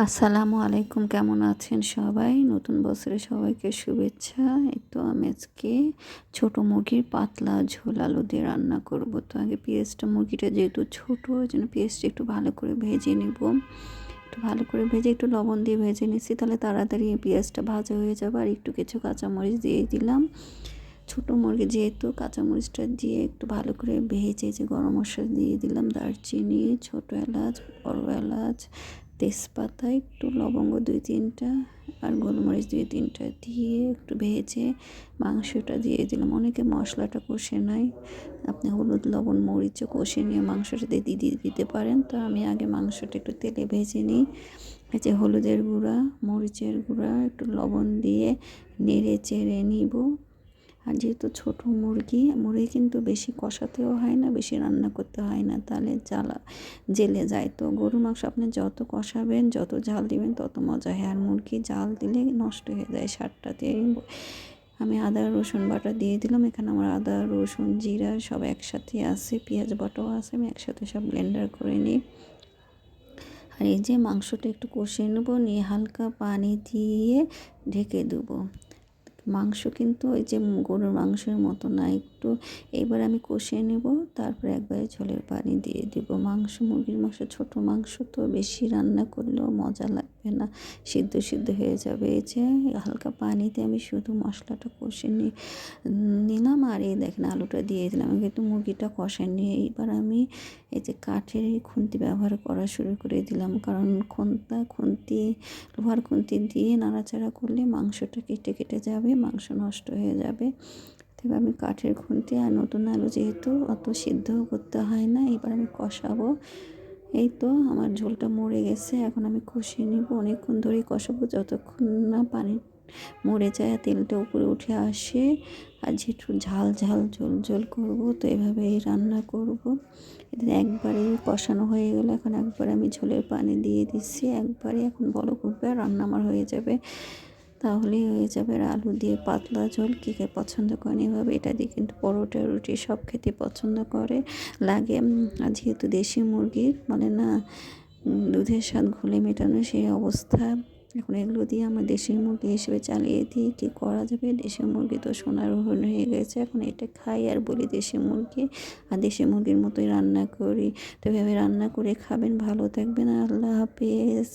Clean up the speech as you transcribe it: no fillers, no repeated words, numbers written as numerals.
আসসালামু আলাইকুম, কেমন আছেন সবাই? নতুন বছরে সবাইকে শুভেচ্ছা। এই তো আমি আজকে ছোটো মুরগির পাতলা ঝোল আলু দিয়ে রান্না করব। তো আগে পেঁয়াজটা, মুরগিটা যেহেতু ছোটো ওই জন্য পেঁয়াজটা একটু ভালো করে ভেজে নেব। একটু ভালো করে ভেজে একটু লবণ দিয়ে ভেজে নিচ্ছি, তাহলে তাড়াতাড়ি পেঁয়াজটা ভাজা হয়ে যাবে। আর একটু কিছু কাঁচামরিচ দিয়ে দিলাম। ছোটো মুরগি যেহেতু কাঁচামরিচটা দিয়ে একটু ভালো করে ভেজে যে গরম মশলা দিয়ে দিলাম, দারচিনি, ছোটো এলাচ, বড় এলাচ, তেজপাতা, একটু লবঙ্গ 2-3টা আর গোলমরিচ 2-3টা দিয়ে একটু ভেজে মাংসটা দিয়ে দিলাম। অনেকে মশলাটা কষে নেয়, আপনি হলুদ লবণ মরিচও কষে নিয়ে মাংসটা দিয়ে দিতে পারেন। তো আমি আগে মাংসটা একটু তেলে ভেজে নিই। এই যে হলুদের গুঁড়া, মরিচের গুঁড়া, একটু লবণ দিয়ে নেড়ে চেড়ে নিব। আর যেহেতু ছোটো মুরগি কিন্তু বেশি কষাতেও হয় না, বেশি রান্না করতে হয় না, তাহলে জেলে যায়। তো গরু মাংস আপনি যত কষাবেন, যত ঝাল দিবেন তত মজা হয়। আর মুরগি জাল দিলে নষ্ট হয়ে যায় স্বাদটাতে। আমি আদা রসুন বাটা দিয়ে দিলাম। এখানে আমার আদা রসুন জিরা সব একসাথে আছে, পেঁয়াজ বাটাও আছে, আমি একসাথে সব ব্লেন্ডার করে নিই। আর এই যে মাংসটা একটু কষিয়ে নেবো, নিয়ে হালকা পানি দিয়ে ঢেকে দেবো। মাংস কিন্তু ওই যে গরুর মাংসের মতো না, একটু এবার আমি কষিয়ে নেব, তারপরে একবারে ঝোলের পানি দিয়ে দিব। মুরগির মাংস ছোটো মাংস তো বেশি রান্না করলেও মজা লাগবে না, সিদ্ধ হয়ে যাবে। এই যে হালকা পানিতে আমি শুধু মশলাটা কষে নিলাম। আর এই দেখেন আলুটা দিয়ে দিলাম। আমি কিন্তু মুরগিটা কষে নিয়ে এইবার আমি এই যে কাঠের খুন্তি ব্যবহার করা শুরু করে দিলাম, কারণ লোহার খুন্তি দিয়ে নাড়াচাড়া করলে মাংসটা কেটে কেটে যাবে, মাংস নষ্ট হয়ে যাবে। তবে আমি কাঠের খুন্তি, আর নতুন আলু যেহেতু অত সিদ্ধও করতে হয় না। এবার আমি কষাবো। এই তো আমার ঝোলটা মরে গেছে, এখন আমি কষিয়ে নিব। অনেকক্ষণ ধরেই কষাবো, যতক্ষণ না পানি মরে যায় আর তেলটা উপরে উঠে আসে। আর যেহেতু ঝাল ঝোল করব, তো এভাবেই রান্না করব। একবারে কষানো হয়ে গেলে এখন একবারে আমি ঝোলের পানি দিয়ে দিচ্ছি, একবারে এখন বলক উঠবে আর রান্না আমার হয়ে যাবে। তাহলেই হয়ে যাবে। আর আলু দিয়ে পাতলা ঝোল কে কে পছন্দ করেন এভাবে, এটা দিয়ে কিন্তু পরোটা রুটি সব খেতে পছন্দ লাগে। আর যেহেতু দেশি মুরগির বলে না, দুধের স্বাদ ঘোলে মেটানো, সেই অবস্থা। এখন এগুলো দিয়ে আমরা দেশি মুরগি হিসেবে চালিয়ে দিই, কী করা যাবে। দেশি মুরগি তো সোনার হরিণ হয়ে গেছে, এখন এটা খাই আর বলি দেশি মুরগি। আর দেশি মুরগির মতোই রান্না করি। তো এভাবে রান্না করে খাবেন, ভালো থাকবেন। আল্লাহ হাফেজ।